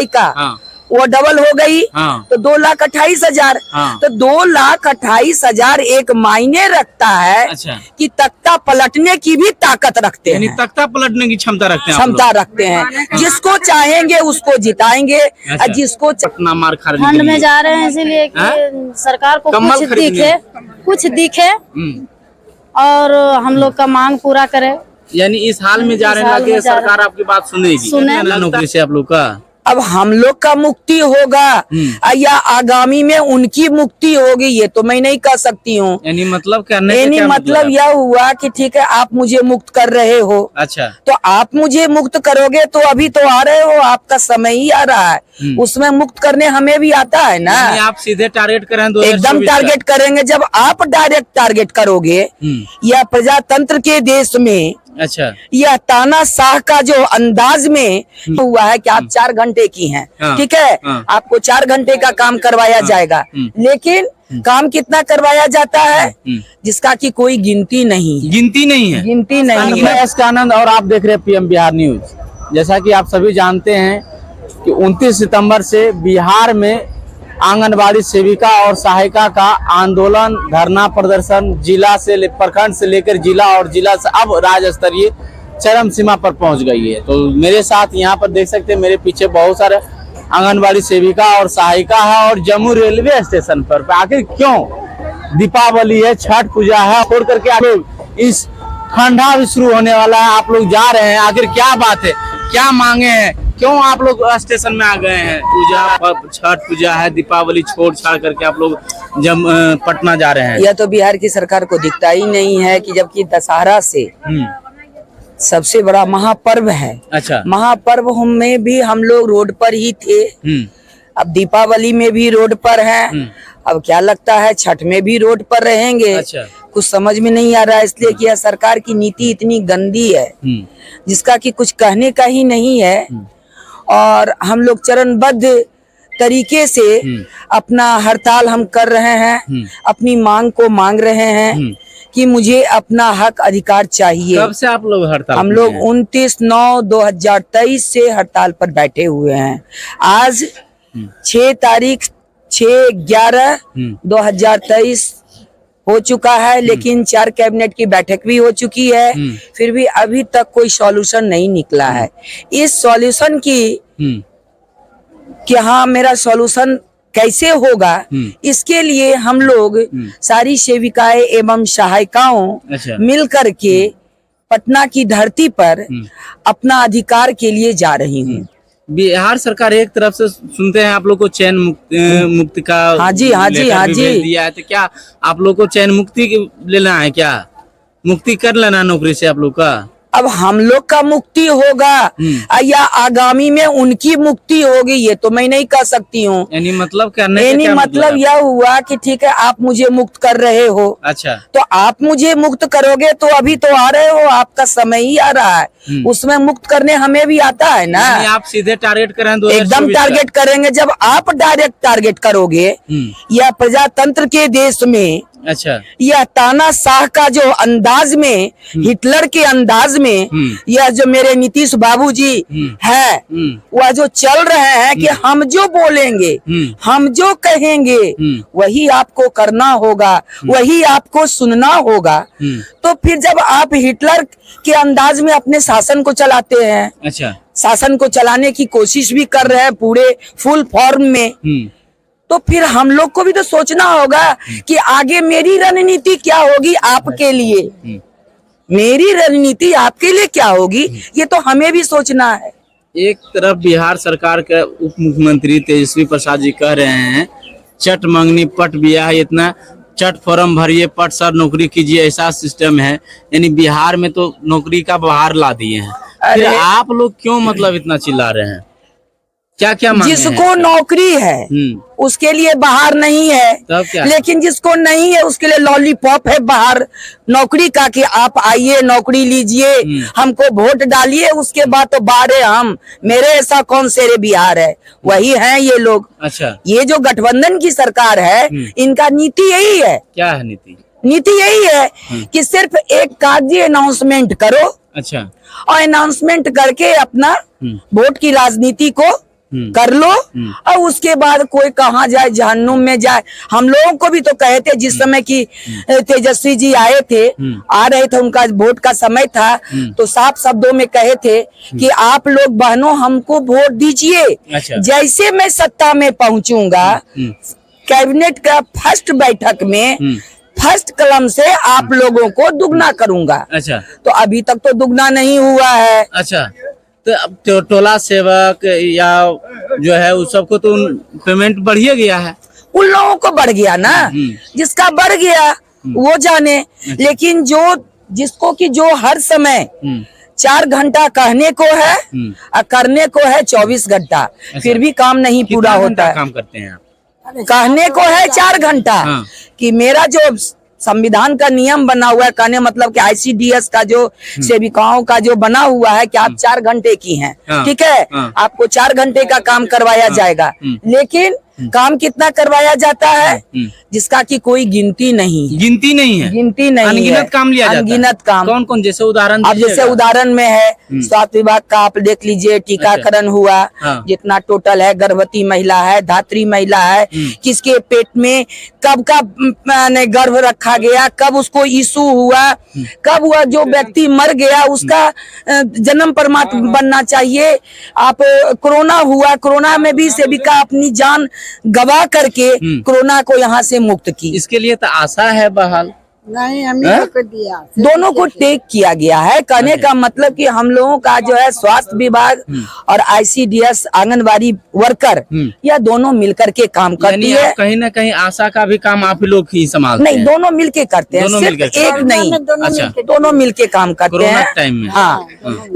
का हाँ। वो डबल हो गई। हाँ। तो 2,28,000। हाँ। तो 2,28,000 एक मायने रखता है। अच्छा। कि तख्ता पलटने की भी ताकत रखते यानी हैं, तख्ता पलटने की क्षमता रखते हैं आप क्षमता लोग। रखते हैं। जिसको चाहेंगे उसको जिताएंगे। अच्छा। और जिसको पटना मार खरीदने ठंड के में लिए। जा रहे हैं इसीलिए कि हाँ? सरकार को कम्बल कुछ खरीदने। दिखे और हम लोग का मांग पूरा करे। यानी इस हाल में जा रहे इस हाल हैं कि में जा सरकार आपकी बात सुनेगी। सुने। नौकरी से आप लोग का अब हम लोग का मुक्ति होगा या आगामी में उनकी मुक्ति होगी, ये तो मैं नहीं कह सकती हूँ। यानी मतलब करने का यानी क्या मतलब यह हुआ कि ठीक है आप मुझे मुक्त कर रहे हो। अच्छा। तो आप मुझे मुक्त करोगे तो अभी तो आ रहे हो, आपका समय ही आ रहा है। उसमें मुक्त करने हमें भी आता है ना। यानी आप सीधे टारगेट कर रहे हैं 2024 एकदम टारगेट करेंगे। जब आप डायरेक्ट टारगेट करोगे या प्रजातंत्र के देश में अच्छा। यह तानाशाह का जो अंदाज में हुआ है कि आप 4 घंटे की हैं, हाँ। ठीक है। हाँ। आपको 4 घंटे का काम करवाया जाएगा, लेकिन काम कितना करवाया जाता है जिसका कि कोई गिनती नहीं है। गिनती नहीं है। गिनती नहीं है। एस आनंद और आप देख रहे हैं पीएम बिहार न्यूज। जैसा कि आप सभी जानते हैं कि 29 सितंबर से बिहार में आंगनबाड़ी सेविका और सहायिका का आंदोलन, धरना प्रदर्शन जिला से प्रखंड से लेकर जिला और जिला से अब राज्य स्तरीय चरम सीमा पर पहुंच गई है। तो मेरे साथ यहाँ पर देख सकते हैं, मेरे पीछे बहुत सारे आंगनबाड़ी सेविका और सहायिका है। और जम्मू रेलवे स्टेशन पर आखिर क्यों, दीपावली है, छठ पूजा है, छोड़ करके आप लोग इस ठंडा भी शुरू होने वाला है, आप लोग जा रहे हैं, आखिर क्या बात है, क्या मांगे हैं, क्यों आप लोग स्टेशन में आ गए हैं? पूजा, छठ पूजा है, दीपावली छोड़ छाड़ करके आप लोग जब पटना जा रहे हैं। यह तो बिहार की सरकार को दिखता ही नहीं है कि जबकि दशहरा से सबसे बड़ा महापर्व है। अच्छा। महापर्व में भी हम लोग रोड पर ही थे। अब दीपावली में भी रोड पर हैं। अब क्या लगता है छठ में भी रोड पर रहेंगे। अच्छा। कुछ समझ में नहीं आ रहा है, इसलिए कि यह सरकार की नीति इतनी गंदी है जिसका कि कुछ कहने का ही नहीं है। और हम लोग चरणबद्ध तरीके से अपना हड़ताल हम कर रहे हैं, अपनी मांग को मांग रहे हैं कि मुझे अपना हक अधिकार चाहिए। कब से आप लोग हड़ताल? हम लोग 29/9/2023 से हड़ताल पर बैठे हुए हैं। आज 6 तारीख 6/11/2023 हो चुका है, लेकिन 4 कैबिनेट की बैठक भी हो चुकी है। फिर भी अभी तक कोई सॉल्यूशन नहीं निकला है। इस सॉल्यूशन की कि हाँ मेरा सॉल्यूशन कैसे होगा, इसके लिए हम लोग सारी सेविकाएं एवं सहायिकाओं मिल करके पटना की धरती पर अपना अधिकार के लिए जा रही हूँ। बिहार सरकार एक तरफ से सुनते हैं आप लोग को चैन मुक्ति का हाँ जी भेज दिया है, तो क्या आप लोग को चैन मुक्ति लेना है? क्या मुक्ति कर लेना नौकरी से आप लोग का? अब हम लोग का मुक्ति होगा या आगामी में उनकी मुक्ति होगी, ये तो मैं नहीं कह सकती हूँ। यानी मतलब करने का यानी क्या मतलब यह हुआ कि ठीक है आप मुझे मुक्त कर रहे हो। अच्छा। तो आप मुझे मुक्त करोगे तो अभी तो आ रहे हो, आपका समय ही आ रहा है। उसमें मुक्त करने हमें भी आता है ना। आप सीधे टारगेट कर रहे हैं 2024 एकदम टारगेट करेंगे। जब आप डायरेक्ट टारगेट करोगे या प्रजातंत्र के देश में अच्छा यह तानाशाह का जो अंदाज में, हिटलर के अंदाज में यह जो मेरे नीतीश बाबूजी है वह जो चल रहे हैं कि हम जो बोलेंगे, हम जो कहेंगे वही आपको करना होगा, वही आपको सुनना होगा। तो फिर जब आप हिटलर के अंदाज में अपने शासन को चलाते हैं, अच्छा, शासन को चलाने की कोशिश भी कर रहे हैं पूरे फुल फॉर्म में, तो फिर हम लोग को भी तो सोचना होगा कि आगे मेरी रणनीति क्या होगी आपके लिए, मेरी रणनीति आपके लिए क्या होगी, ये तो हमें भी सोचना है। एक तरफ बिहार सरकार के उप मुख्यमंत्री तेजस्वी प्रसाद जी कह रहे हैं चट मंगनी पट बिया, इतना चट फॉर्म भरिए पट सर नौकरी कीजिए, ऐसा सिस्टम है। यानी बिहार में तो नौकरी का बहार ला दिए हैं। फिर आप लोग क्यों मतलब इतना चिल्ला रहे हैं? क्या क्या मांगे जिसको हैं? नौकरी है उसके लिए बाहर नहीं है, तब क्या? लेकिन जिसको नहीं है उसके लिए लॉलीपॉप है बाहर नौकरी का कि आप आइए नौकरी लीजिए, हमको वोट डालिए, उसके बाद तो बाहर हम मेरे ऐसा कौन से बिहार है, वही है ये लोग। अच्छा, ये जो गठबंधन की सरकार है इनका नीति यही है। क्या है नीति? नीति यही है कि सिर्फ एक कागजी अनाउंसमेंट करो, अच्छा, और अनाउंसमेंट करके अपना वोट की राजनीति को कर लो और उसके बाद कोई कहाँ जाए, जहन्नुम में जाए। हम लोगों को भी तो कहे थे जिस समय की तेजस्वी जी आए थे, आ रहे थे, उनका वोट का समय था, तो साफ शब्दों में कहे थे कि आप लोग बहनों हमको वोट दीजिए। अच्छा। जैसे मैं सत्ता में पहुंचूंगा, कैबिनेट का फर्स्ट बैठक में फर्स्ट कलम से आप लोगों को दुगना करूंगा। अच्छा। तो अभी तक तो दुगना नहीं हुआ है। अच्छा, तो अब तो टोला सेवक या जो है उस सबको तो पेमेंट बढ़िया गया है। उन लोगों को बढ़ गया ना, जिसका बढ़ गया वो जाने। लेकिन जिसको कि जो हर समय 4 घंटा कहने को है और करने को है 24 घंटा, फिर भी काम नहीं पूरा कितना होता घंटा है। काम करते हैं आप? कहने को है 4 घंटा हाँ। कि मेरा जो संविधान का नियम बना हुआ है, कहने मतलब कि ICDS का जो सेविकाओं का जो बना हुआ है कि आप 4 घंटे की हैं, हाँ। ठीक है, हाँ। आपको 4 घंटे का काम करवाया जाएगा। लेकिन काम कितना करवाया जाता है जिसका कि कोई गिनती नहीं, गिनती नहीं है, गिनती नहीं है। अनगिनत काम लिया जाता है। अनगिनत काम। कौन कौन, जैसे उदाहरण अब जैसे दीजिएगा। उदाहरण में है स्वास्थ्य विभाग का, आप देख लीजिए, टीकाकरण हुआ, हाँ। जितना टोटल है, गर्भवती महिला है, धात्री महिला है, किसके पेट में कब का गर्भ रखा गया, कब उसको इशू हुआ, कब हुआ, जो व्यक्ति मर गया उसका जन्म प्रमाण बनना चाहिए। आप कोरोना हुआ, कोरोना में भी सेविका अपनी जान गवा करके कोरोना को यहाँ से मुक्त की। इसके लिए तो आशा है बहाल। नहीं, हम ही को दिया। दोनों को टेक किया गया है। कहने का मतलब कि हम लोगों का जो है स्वास्थ्य विभाग और ICDS आंगनबाड़ी वर्कर, या दोनों मिलकर के काम करती यानी है। आप कहीं ना कहीं आशा का भी काम आप ही लोग ही संभालते नहीं, हैं। दोनों मिलके करते हैं, दोनों सिर्फ मिलकर एक नहीं, अच्छा, दोनों मिलके काम करते कोरोना हैं। टाइम में। हाँ,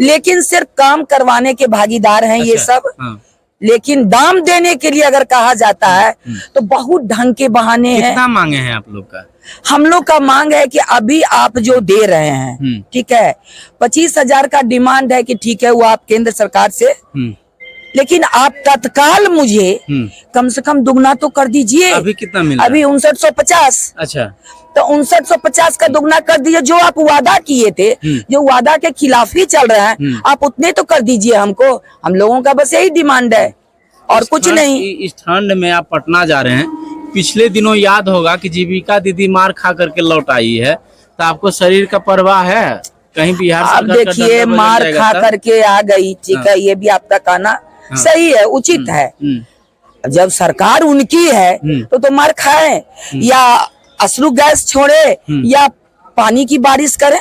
लेकिन सिर्फ काम करवाने के भागीदार हैं ये अच्छा, सब। हाँ। लेकिन दाम देने के लिए अगर कहा जाता है तो बहुत ढंग के बहाने हैं। कितना मांगे हैं आप लोग का? हम लोग का मांग है कि अभी आप जो दे रहे हैं, ठीक है, 25,000 का डिमांड है कि ठीक है वो आप केंद्र सरकार से, लेकिन आप तत्काल मुझे कम से कम दुगना तो कर दीजिए। अभी कितना मिला? अभी 5950। अच्छा, तो 5950 का दुगना कर दीजिए। जो आप वादा किए थे, जो वादा के खिलाफ ही चल रहा है, आप उतने तो कर दीजिए हमको। हम लोगों का बस यही डिमांड है और कुछ नहीं। इस ठंड में आप पटना जा रहे हैं, पिछले दिनों याद होगा कि जीविका दीदी मार खा करके लौट आई है, तो आपको शरीर का परवाह है? कहीं बिहार आप सरकार का देखिए, डंडा बजा मार जाएगा खा तब? करके आ गई, ठीक है, ये भी आपका कहना सही है, उचित है। जब सरकार उनकी है तो मार खाए या अश्रु गैस छोड़े या पानी की बारिश करे,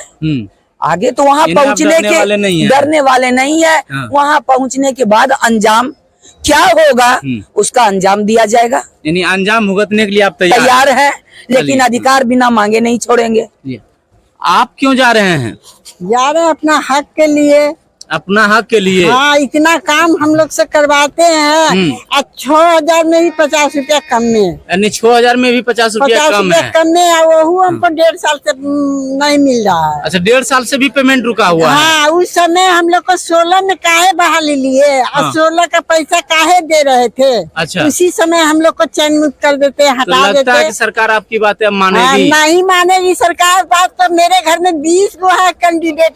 आगे तो वहाँ यानी आप पहुँचने डरने वाले नहीं के हैं। डरने वाले नहीं है। हाँ। वहाँ पहुँचने के बाद अंजाम क्या होगा उसका अंजाम दिया जाएगा। यानी अंजाम भुगतने के लिए आप तैयार है, लेकिन चलिए। अधिकार बिना मांगे नहीं छोड़ेंगे। आप क्यों जा रहे हैं? जा रहे हैं अपना हक के लिए। अपना हक के लिए? हाँ, इतना काम हम लोग से करवाते हैं और 6,000 में भी 50 रुपया कम में, यानी 6,000 में भी 50 रुपया 50 कम रुपया है। कम में, और वो हमको 1.5 साल से नहीं मिल रहा है। अच्छा, 1.5 साल से भी पेमेंट रुका हुआ है? हाँ, उस समय हम लोग को 16 में काहे बहाल लिए और 16 का पैसा काहे दे रहे थे। अच्छा। उसी समय हम लोग को चयन मुक्त कर देते, तो हटा लगता है देते। कि सरकार आपकी बातें अब हाँ, मानेगी? नहीं मानेगी सरकार बात। तो मेरे घर में 20 गो है कैंडिडेट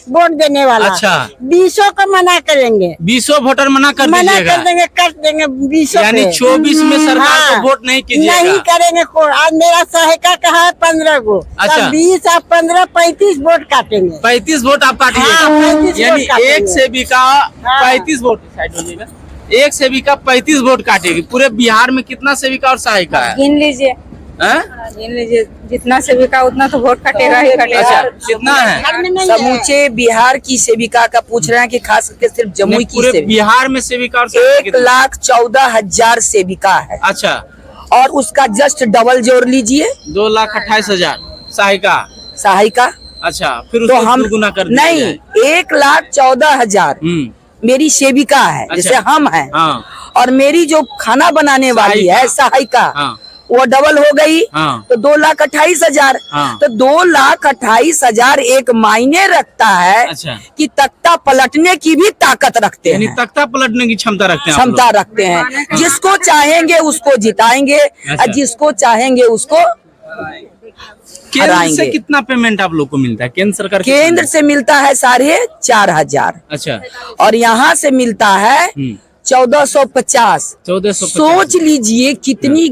वोट देने वाला। अच्छा। 20 को मना करेंगे, 20 वोटर मना कर मना दीजिएगा? कर देंगे, कट देंगे 20 यानी 24 में सरकार को वोट नहीं कीजिएगा? नहीं करेंगे। आज मेरा सहायिका का है 15 गो, अच्छा। 20 और 15 35 वोट काटेंगे। 35 वोट आप काटिएगा? हाँ, 35 यानी वोट काटेंगे। एक सेविका 35 वोट, साइड होइएगा, एक सेविका 35 वोट काटेगी। पूरे बिहार में कितना सेविका और सहायिका है? गिन लीजिए, हैं? गिन लीजिए, जितना सेविका उतना तो वोट कटेगा ही कटेगा। अच्छा, कितना है? घर में नहीं है। समूचे बिहार की सेविका का पूछ रहे हैं कि खास करके सिर्फ जमुई नहीं, की पूरे सेविका बिहार में सेविका और सहायिका कितना? 1,14,000 सेविका है अच्छा, और उसका जस्ट डबल जोड़ लीजिए 2,28,000 सहायिका। सहायिका। अच्छा, फिर तो उसको हम दुगुना कर दिया नहीं, जाए। 1,14,000 मेरी सेविका है, अच्छा। जैसे हम हैं, हाँ, और मेरी जो खाना बनाने वाली है सहायिका, हाँ, वो डबल हो गई, हाँ। तो 2,28,000। हाँ। तो 2,28,000 एक मायने रखता है अच्छा। कि तख्ता पलटने की भी ताकत रखते यानी हैं, तख्ता पलटने की क्षमता रखते हैं आप क्षमता लोग। रखते हैं। जिसको चाहेंगे उसको जिताएंगे अच्छा। और जिसको चाहेंगे उसको केंद्र से हराएंगे। कितना पेमेंट आप लोग को मिलता है? केंद्र सरकार केंद्र से मिलता है 4,500 अच्छा, और यहाँ से मिलता है 1450। 1450। सोच लीजिए कितनी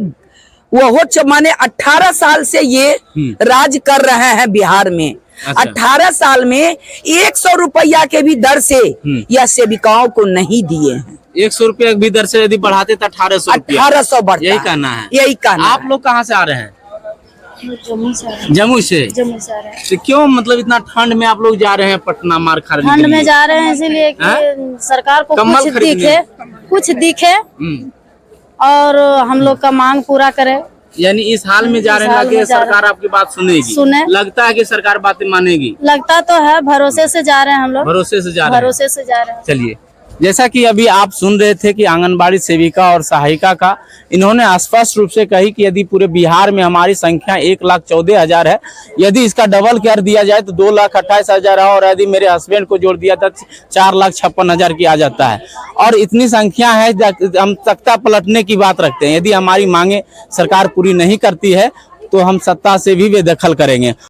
माने 18 साल से ये राज कर रहे हैं बिहार में। अच्छा। 18 साल में 100 रुपया के भी दर से यह सेविकाओं को नहीं दिए हैं। 100 रुपया भी दर से यदि बढ़ाते तो 1800 रुपया। 1800 बढ़ता यही है। कहना है। यही कहना आप लोग कहाँ से आ रहे हैं? जम्मू से। तो क्यों मतलब इतना ठंड में आप लोग जा रहे हैं पटना मार खरीदने ठंड के में लिए? जा रहे हैं इसीलिए कि सरकार को कम्बल कुछ खरीदने। दिखे और हम लोग का मांग पूरा करे। यानी इस हाल में जा रहे इस हैं हाल कि में जा सरकार आपकी बात सुनेगी? सुने। लगता है कि सरकार बातें मानेगी? लगता तो है, भरोसे से जा रहे हैं हम लोग, भरोसे से जा रहे हैं। भरोसे से जा रहे हैं। चलिए, जैसा कि अभी आप सुन रहे थे कि आंगनबाड़ी सेविका और सहायिका का इन्होंने स्पष्ट रूप से कही कि यदि पूरे बिहार में हमारी संख्या 1,14,000 है, यदि इसका डबल कर दिया जाए तो 2,28,000 है, और यदि मेरे हस्बैंड को जोड़ दिया तो 4,56,000 की आ जाता है। और इतनी संख्या है, हम तख्ता पलटने की बात रखते हैं। यदि हमारी मांगे सरकार पूरी नहीं करती है तो हम सत्ता से भी बेदखल करेंगे।